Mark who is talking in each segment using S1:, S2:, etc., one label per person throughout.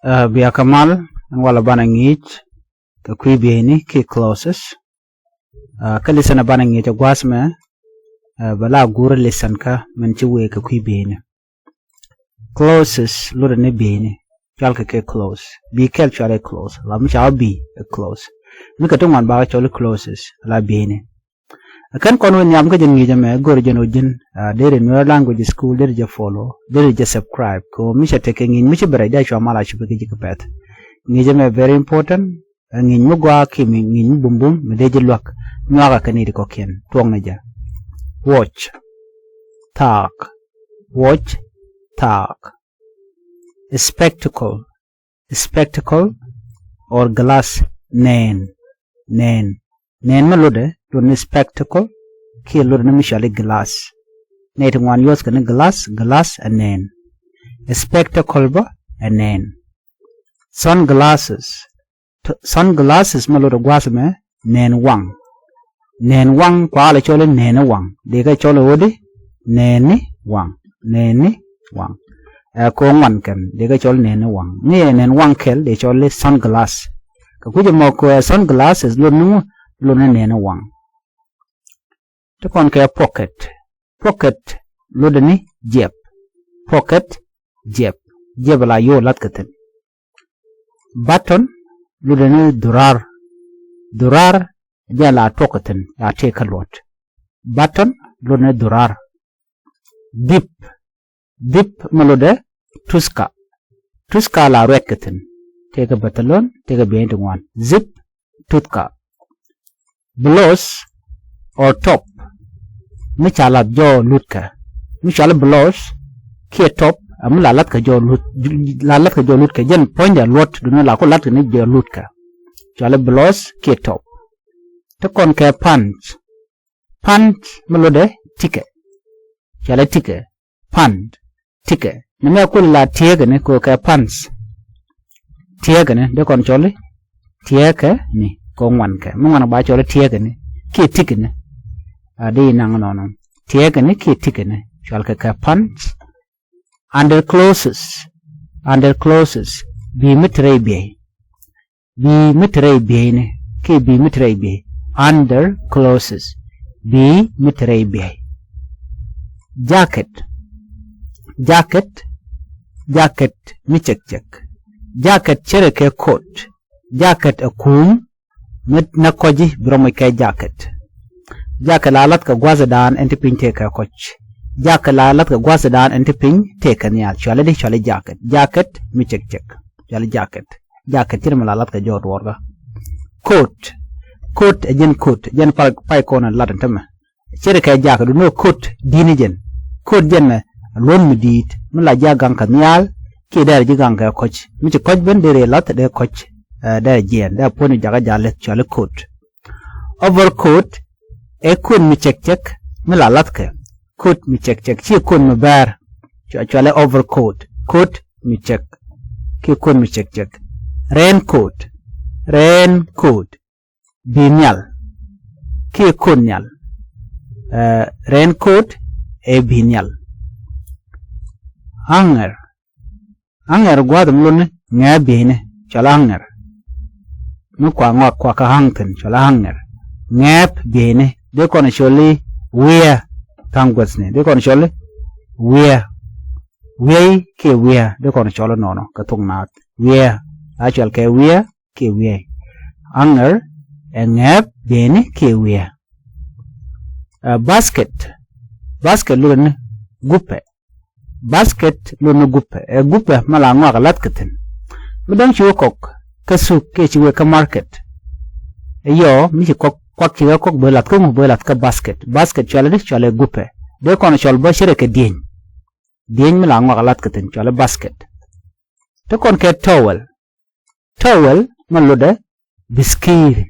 S1: Biya kamal ang wala banangit ka kuibini ki closes ka lisan banangit gwasme bala gur lisan ka menchiwe ka kuibini closes lura ne bini chal ka ke close bi kel chale close la mi cha bi close mi ka tungwan ba chale closes la bini kan kono nyam ka jeng jame gor jeno jin dere no language school dere je follow dere je subscribe ko mi cha teke ngin mi cha bere da chwa mala chupe ki pet ngi jame very important ngin mu gwa ki mi ngin bumbum mi de je lok nyaga kanidi ko ken tuong na ja watch talk spectacle or glass nen malode to spectacle ki lode na mishale glass net one yos kana glass and nen spectacle ba and nen sunglasses malode gwasme nen wang kwa le chole nen wang de ka chole wodi nen wang ko ngan kan de ka chole nen wang ni nen wang kel de chole sunglass ka kuje mo ko sunglasses lo nen wang to kon ka pocket lo de ni jeb la yo lat katen button lo de ni durar ja la tokaten ya take a lot button lo ne durar dip malode tuska la rekaten take a batalon take a behind one zip tutka blouse or top michala jo lutka michala blouse ke top amla lat ka jo lutka jen point ya lot do la ko lat ne jo lutka chala blouse ke top to kon ke pants malode tike chala tike pant tike nime ko la tiege ne ko ke pants tiege ne de kon chole tiege ni ko ngwan ke mo ngana ba chole tiege ne ki tike ne adi nang no tiege ne ki tike ne chal ke pants under clothes bi mitre be ne ki bi mitre be under clothes bi mitre be jacket mi check jacket chere ke coat jacket akum mit na koji bromo ke jacket lalat ka gwaza dan enti pin te ka koch jacket lalat ka gwaza dan enti pin te kan ya chale jacket mi check chale jacket tir lalat ka jor worga coat jen pai kona ladan tama chere ka jacket no coat dini jen coat jen lon mi dit mi la jagan ka nyal ki der jigan ka koch mi ci koch ben dere lat de koch der jien der poni jaga jale chale coat overcoat e kun mi check mi la lat ka coat mi check ci kun mi bar chale overcoat coat mi check ki kun mi check raincoat binyal ki kun nyal raincoat e binyal hanger gwadum lune nga bine chala hanger no kwa ka hangten chala hanger ngap bine de kono choli wear tangwasne de kono choli wear ke wear de kono cholo nono ka tungnat wear achal ke wear ke wear hanger ngap bine ke wear basket lune gupe mala ngwa galat katen midang chiwo kok kasu ke chiwe ka market yo mi kok chiwe kok belat ka basket chale gupe de kono chal ba shere ke dien mala ngwa galat katen chale basket to kon ke towel malode biskir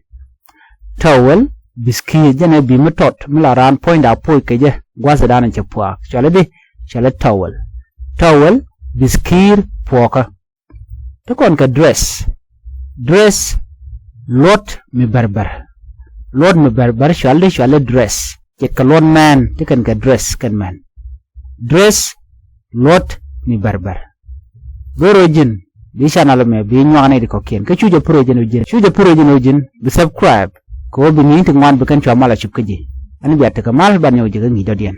S1: jene bi mutot mala ran point a poi ke je gwasa dana chepwa chale towel biskir poka to kon ka dress lot mi barbar chale dress ke kalon man tikan ka dress kan man dress lot mi barbar gorojin bi channel me bi nyone di ko ken ka chuja pro jin bi subscribe ko bi ni tin wan bi kan chwa mala chip kaji ani bi ataka mal ban yo jiga ngi dodien